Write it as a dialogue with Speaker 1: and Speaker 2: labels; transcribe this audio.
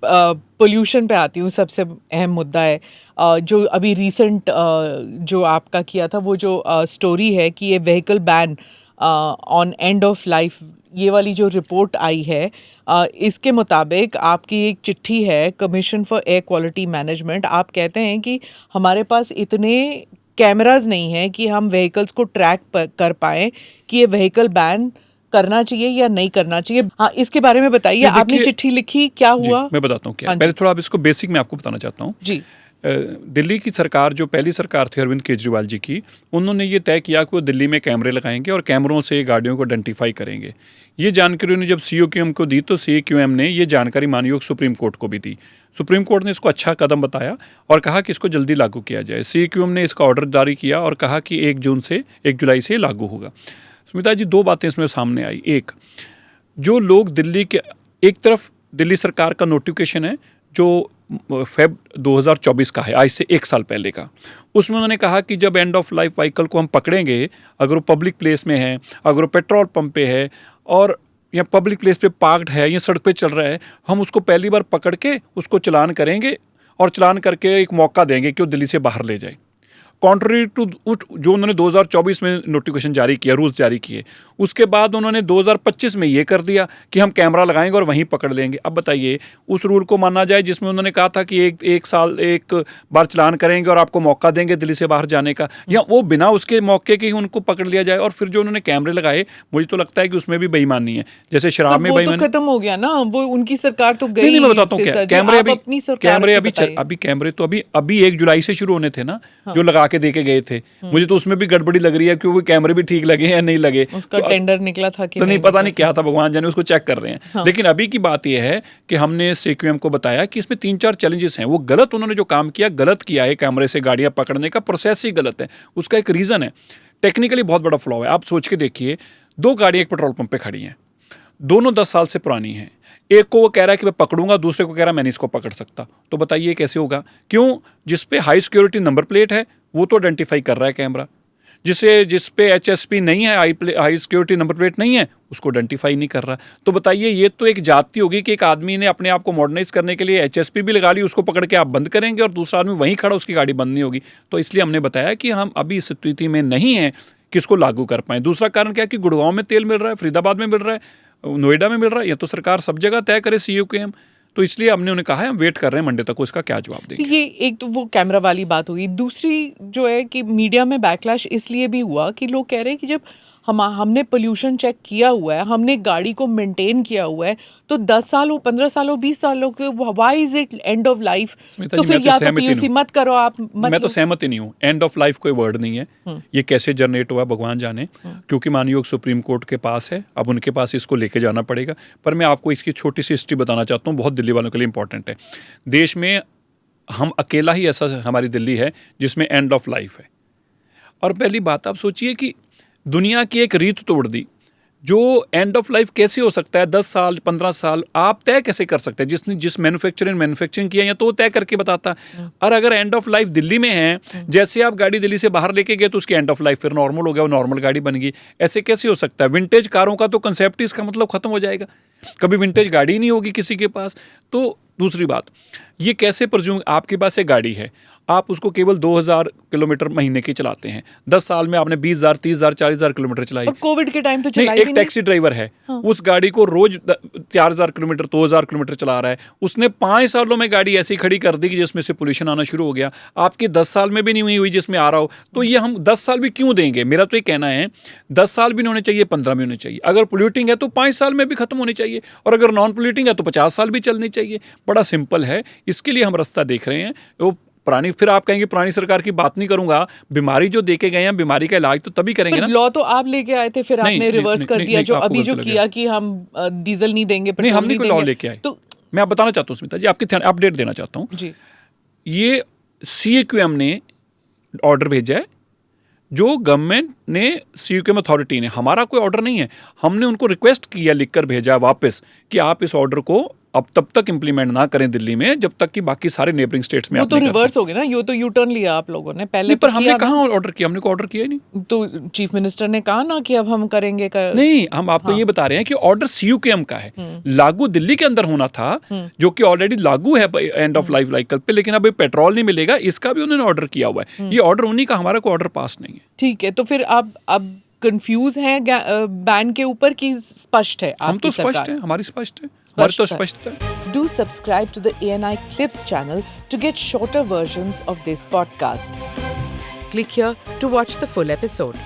Speaker 1: Pollution पे आती हूँ, सबसे अहम मुद्दा है जो अभी रिसेंट जो आपका किया था, वो जो स्टोरी है कि ये vehicle ban on end of life, ये वाली जो रिपोर्ट आई है, इसके मुताबिक आपकी एक चिट्ठी है commission for air quality management. आप कहते हैं कि हमारे पास इतने कैमराज नहीं हैं कि हम व्हीकल्स को ट्रैक कर पाएं कि ये व्हीकल बैन करना चाहिए या नहीं करना चाहिए। हाँ, इसके बारे में बताइए। आपने चिट्ठी लिखी, क्या हुआ?
Speaker 2: मैं बताता हूँ क्या। पहले थोड़ा आप इसको बेसिक में आपको बताना चाहता हूँ
Speaker 1: जी।
Speaker 2: दिल्ली की सरकार, जो पहली सरकार थी अरविंद केजरीवाल जी की, उन्होंने ये तय किया कि वो दिल्ली में कैमरे लगाएंगे और कैमरों से गाड़ियों को आइडेंटिफाई करेंगे। ये जानकारी उन्होंने जब COQM को दी तो COQM ने ये जानकारी माननीय सुप्रीम कोर्ट को भी दी। सुप्रीम कोर्ट ने इसको अच्छा कदम बताया और कहा कि इसको जल्दी लागू किया जाए। COQM ने इसका ऑर्डर जारी किया और कहा कि 1 जुलाई से लागू होगा। स्मिता जी, 2 बातें इसमें सामने आई। एक, जो लोग दिल्ली के, एक तरफ दिल्ली सरकार का नोटिफिकेशन है जो फेब 2024 का है, आज से 1 साल पहले का। उसमें उन्होंने कहा कि जब एंड ऑफ लाइफ व्हीकल को हम पकड़ेंगे, अगर वो पब्लिक प्लेस में है, अगर वो पेट्रोल पंप पे है और या पब्लिक प्लेस पे पार्क्ड है या सड़क पे चल रहा है, हम उसको पहली बार पकड़ के उसको चालान करेंगे और चालान करके एक मौका देंगे कि वो दिल्ली से बाहर ले जाए। कॉन्ट्ररी टू जो उन्होंने 2024 में नोटिफिकेशन जारी किया, रूल्स जारी किए, उसके बाद उन्होंने 2025 में ये कर दिया कि हम कैमरा लगाएंगे और वहीं पकड़ लेंगे। अब बताइए, उस रूल को माना जाए जिसमें उन्होंने कहा था कि एक बार चलान करेंगे और आपको मौका देंगे दिल्ली से बाहर जाने का, या वो बिना उसके मौके के ही उनको पकड़ लिया जाए। और फिर जो उन्होंने कैमरे लगाए, मुझे तो लगता है कि उसमें भी बेईमानी है। जैसे शराब में बेईमानी,
Speaker 1: तो खत्म हो गया ना, वो उनकी सरकार तो गई।
Speaker 2: नहीं, मैं बताता हूँ क्या। कैमरे अभी 1 जुलाई से शुरू होने थे ना, जो लगा के दे के गए थे। मुझे तो उसमें भी गड़बड़ी लग रही है क्योंकि कैमरे भी ठीक लगे या नहीं लगे,
Speaker 1: उसका टेंडर निकला था कि
Speaker 2: तो नहीं, पता नहीं क्या था, भगवान जाने, उसको चेक कर रहे हैं। हाँ। लेकिन अभी की बात यह है कि हमने COQM को बताया कि इसमें 3-4 चैलेंजेस हैं। वो गलत, उन्होंने जो काम किया गलत किया है। कैमरे से गाड़ियां पकड़ने का प्रोसेस ही गलत है। उसका एक रीजन है, टेक्निकली बहुत बड़ा फ्लॉ है। आप सोच के देखिए, 2 गाड़ियां एक पेट्रोल पंप पे खड़ी हैं, दोनों 10 साल से पुरानी हैं। एक को वो कह रहा है कि मैं पकड़ूंगा, दूसरे को कह रहा है मैं नहीं इसको पकड़ सकता। तो बताइए कैसे होगा? क्यों? जिस पे हाई सिक्योरिटी नंबर प्लेट है वो तो आइडेंटिफाई कर रहा है कैमरा, जिस पे HSP नहीं है, हाई सिक्योरिटी नंबर प्लेट नहीं है, उसको आइडेंटिफाई नहीं कर रहा। तो बताइए, ये तो एक जाति होगी कि एक आदमी ने अपने आप को मॉडर्नाइज करने के लिए HSP भी लगा ली, उसको पकड़ के आप बंद करेंगे और दूसरा आदमी वहीं खड़ा, उसकी गाड़ी बंद नहीं होगी। तो इसलिए हमने बताया कि हम अभी इस स्थिति में नहीं है कि इसको लागू कर पाएँ। दूसरा कारण क्या है कि गुड़गांव में तेल मिल रहा है, फरीदाबाद में मिल रहा है, नोएडा में मिल रहा है। ये तो सरकार सब जगह तय करे COQM। तो इसलिए हमने उन्हें कहा है हम वेट कर रहे हैं मंडे तक को इसका क्या जवाब देंगे।
Speaker 1: ये एक तो वो कैमरा वाली बात हुई। दूसरी जो है कि मीडिया में बैकलैश इसलिए भी हुआ कि लोग कह रहे हैं कि जब हमने पोल्यूशन चेक किया हुआ है, हमने गाड़ी को मेंटेन किया हुआ है, तो 10 साल हो, 15 साल हो, 20 साल हो, why is it end of life? तो फिर या तो PUC मत करो आप।
Speaker 2: मैं तो सहमत ही नहीं हूँ। एंड ऑफ लाइफ कोई वर्ड नहीं है। ये कैसे जनरेट हुआ भगवान जाने, क्योंकि माननीय सुप्रीम कोर्ट के पास है, अब उनके पास इसको लेके जाना पड़ेगा। पर मैं आपको इसकी छोटी सी हिस्ट्री बताना चाहता हूँ, बहुत दिल्ली वालों के लिए इंपॉर्टेंट है। देश में हम अकेला ही ऐसा हमारी दिल्ली है जिसमें एंड ऑफ लाइफ है। और पहली बात आप सोचिए कि दुनिया की एक रीत तोड़ दी। जो एंड ऑफ लाइफ कैसे हो सकता है? 10 साल 15 साल आप तय कैसे कर सकते हैं? जिसने जिस मैन्युफैक्चरिंग किया या तो वो तय करके बताता। और अगर एंड ऑफ लाइफ दिल्ली में है, जैसे आप गाड़ी दिल्ली से बाहर लेके गए तो उसकी एंड ऑफ लाइफ फिर नॉर्मल हो गया, वो नॉर्मल गाड़ी बन गई। ऐसे कैसे हो सकता है? विंटेज कारों का तो कंसेप्ट ही इसका मतलब खत्म हो जाएगा, कभी विंटेज गाड़ी ही नहीं होगी किसी के पास। तो दूसरी बात, ये कैसे प्रज्यूम, आपके पास एक गाड़ी है, आप उसको केवल 2000 किलोमीटर महीने की चलाते हैं, 10 साल में आपने 20,000, 30,000, 40,000 किलोमीटर चलाई।
Speaker 1: और कोविड के टाइम तो चलाई
Speaker 2: नहीं, एक टैक्सी ड्राइवर है, हाँ। उस गाड़ी को रोज 4,000 किलोमीटर 2,000 किलोमीटर चला रहा है। उसने 5 सालों में गाड़ी ऐसी खड़ी कर दी कि जिसमें से पोल्यूशन आना शुरू हो गया। आपकी 10 साल में भी नहीं हुई जिसमें आ रहा हो। तो ये हम 10 साल भी क्यों देंगे? मेरा तो ये कहना है 10 साल भी नहीं होने चाहिए, 15 भी होने चाहिए। अगर पोल्यूटिंग है तो 5 साल में भी खत्म होनी चाहिए, और अगर नॉन पोल्यूटिंग है तो 50 साल भी चलनी चाहिए। बड़ा सिंपल है। इसके लिए हम रास्ता देख रहे हैं। वो पुरानी, फिर आप कहेंगे पुरानी सरकार की बात नहीं करूंगा, बीमारी जो देके गए हैं, बीमारी का इलाज तो तभी करेंगे ना।
Speaker 1: लॉ तो आप लेके आए थे, फिर आपने रिवर्स कर दिया। जो अभी जो किया कि हम डीजल नहीं देंगे,
Speaker 2: नहीं, हमने कोई लॉ लेके आए। तो मैं आप बताना चाहता हूँ स्मिता जी, आपकी अपडेट देना चाहता हूँ जी। ये COQM ने ऑर्डर भेजा है, जो गवर्नमेंट ने, COQM अथॉरिटी ने, हमारा कोई ऑर्डर नहीं है। हमने उनको रिक्वेस्ट किया, लिखकर भेजा वापस कि आप इस ऑर्डर को अब तब तक इम्प्लीमेंट ना करें दिल्ली में जब तक कि बाकी सारे नेबरिंग स्टेट्स में
Speaker 1: वो
Speaker 2: आप
Speaker 1: तो
Speaker 2: नहीं करते।
Speaker 1: रिवर्स हो गया ना, ये तो यू टर्न लिया आप लोगों ने, पहले
Speaker 2: नहीं, पर
Speaker 1: तो
Speaker 2: हमने
Speaker 1: किया ना।
Speaker 2: कहाँ ऑर्डर किया, हमने को ऑर्डर किया ही नहीं।
Speaker 1: तो चीफ मिनिस्टर ने कहा ना कि अब हम करेंगे
Speaker 2: नहीं, हम आपको ये बता रहे हैं कि ऑर्डर सीयूकेएम का है, लागू दिल्ली के अंदर होना था, जो कि ऑलरेडी लागू है एंड ऑफ लाइफ व्हीकल पे, लेकिन अभी पेट्रोल नहीं मिलेगा, इसका भी उन्होंने ऑर्डर किया हुआ है। ये ऑर्डर उन्हीं का, हमारा को ऑर्डर पास नहीं है।
Speaker 1: ठीक है, तो फिर आप अब कंफ्यूज हैं बैन के ऊपर की स्पष्ट है
Speaker 2: हम तो
Speaker 1: आपकी सरकार?
Speaker 2: स्पष्ट है, हमारी स्पष्ट है, हमारी तो स्पष्ट है।
Speaker 1: Do subscribe to the ANI Clips channel to get shorter versions of this podcast. Click here to watch the full episode.